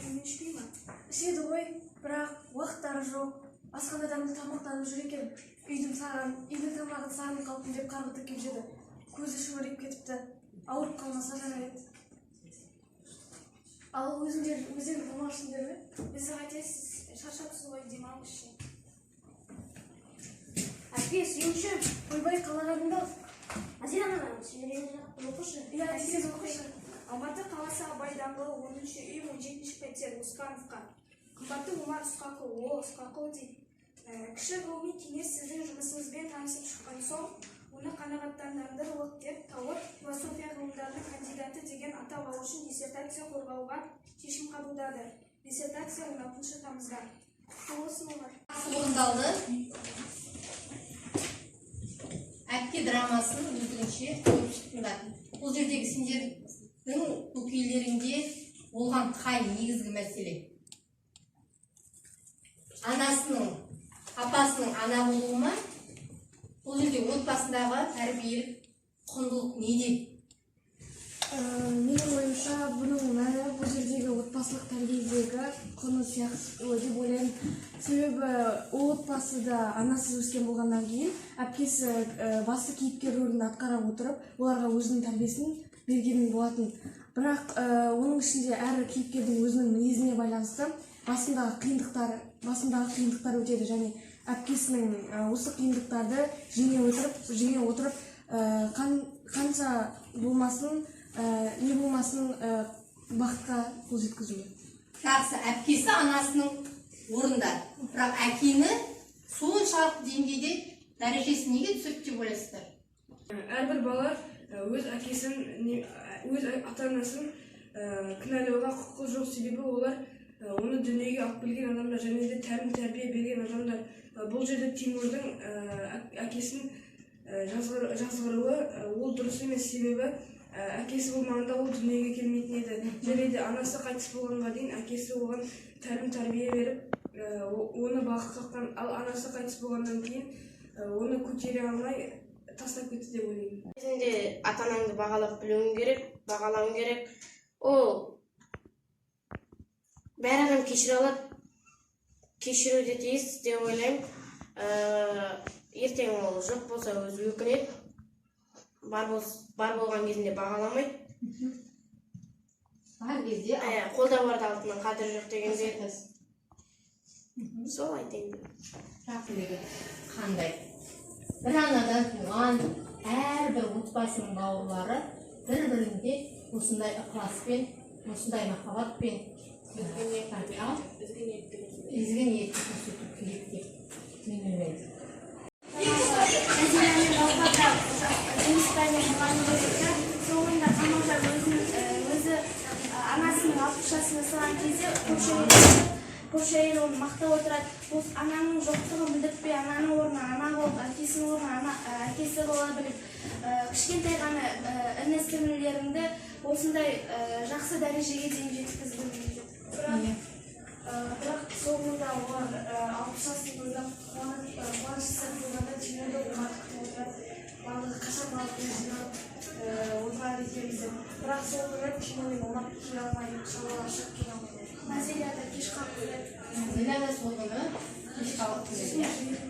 күнмен ішпей ма? Ішеді ғой, бірақ уақыттары жоқ. Асханадан тамақтанып жүр екен. Үйдің тамағын сағынып қалыппын деп қарғытып кеп жеді. Көзі шүңірейіп кетіпті. Ауырып қалмаса жарар еді. Ал өздерің демалышсыңдар ме? Біз қайтесіз, шаршапсыз ғой, демалыңызшы. Әпке, сүйінші. Ойбай, қалағаныңды. Азира ана, оқышы. Иә, тез оқышы. Алматы қаласы Абай даңғылы 10-ші үй 17-ші пәтер Ускановқа. Қымбатты Омар Ысқақұл, Ысқақұл дейді. Кіші ғылыми кеңес сіздің жұмысыңызбен танысып шыққан соң, оны қанағаттандырарлық деп тауып, философия ғылымдарының кандидаты деген атау алу үшін диссертация қорғауға шешім қабылдады. Диссертация 16 тамызда. Құтты болсын, Омар. Орындалды. Әпке драмасын өздігінше қойып шықтыңдар. Бұл жердегі сендердің көкейлеріңде болған қай негізгі мәселе? Анасының, апасының ана болуы ма? Бұл жерде отбасындағы тәрбиелік құндылық неде? Менің ойымша, бұның мәні бұл жердегі отбасылық тәрбиедегі құны сияқты деп ойлаймын. Себебі ол отбасыда анасыз өскен болғаннан кейін әпкесі басты кейіпкер рөлін атқара отырып, оларға өзінің тәрбиесін берген болатын. Бірақ оның ішінде әр кейіпкердің өзінің мінезіне байланысты басындағы қиындықтар өтеді, және әпкесінің осы қиындықтарды жеңе отырып қанша болмасын, не болмасын бақытқа қол жеткізуі. Жақсы, әпкесі анасының орында. Бірақ әкені соншалықты деңгейде дәрежесі неге түсірді деп ойлайсыздар? Әрбір бала өз әкесін, өз ата-анасын кінәлауға құқығы жоқ, себебі олар оны дүниеге алып келген адамдар, және де тәрбие берген адамдар. Бұл жерде Тимурдың әкесін жазғыруы ол дұрыс емес, себебі әкесі болмағанда ол дүниеге келмейтін еді. Және де анасы қайтыс болғанға дейін әкесі оған тәрбие беріп, оны бағып қаққан, ал анасы қайтыс болғаннан кейін оны көтере алмай тастап кетті деп ойлаймын. Өзіңде ата-анаңды бағалап білуің керек, бағалауың керек. Ол бәрі адам кешіре алады, кешіру де тиіс деп ойлаймын. Ертең ол жоқ болса өзі өкінеді, бар болған кезінде бағаламайды. Бар кезде қолда барда алтынның қадірі жоқ дегенде сол айтайын. Рахмет. Қандай? Бір анадан туған әрбір отбасының бауырлары бір-бірінде осындай ықыласпен, осындай махаббатпен ізгі ниетті көрсету керек деп мен ойлаймын. Соңында Қамалжан өзі анасының 60 жасына салған кезде көрші әйел оны мақтап отырады. Бұл ананың жоқтығын білдіртпей, ананың орнына ана болып, әкесінің орнына әкесі бола біліп, кішкентай ғана іні-сіңлілеріңді осындай жақсы дәрежеге дейін жеткізгім келеді. Бірақ соңында олар 60 жасын тойлап қуаныштан болғанда Тимурды Омар күтіп отырады. Барлығы қашан барып жинап отырады екенбіз деп. Бірақ сол күні Тимур мен Омар келе алмай, шалаға шығып келе алмайды. Назилия да кеш қалып келеді. Назилия да сол күні кеш қалып келеді.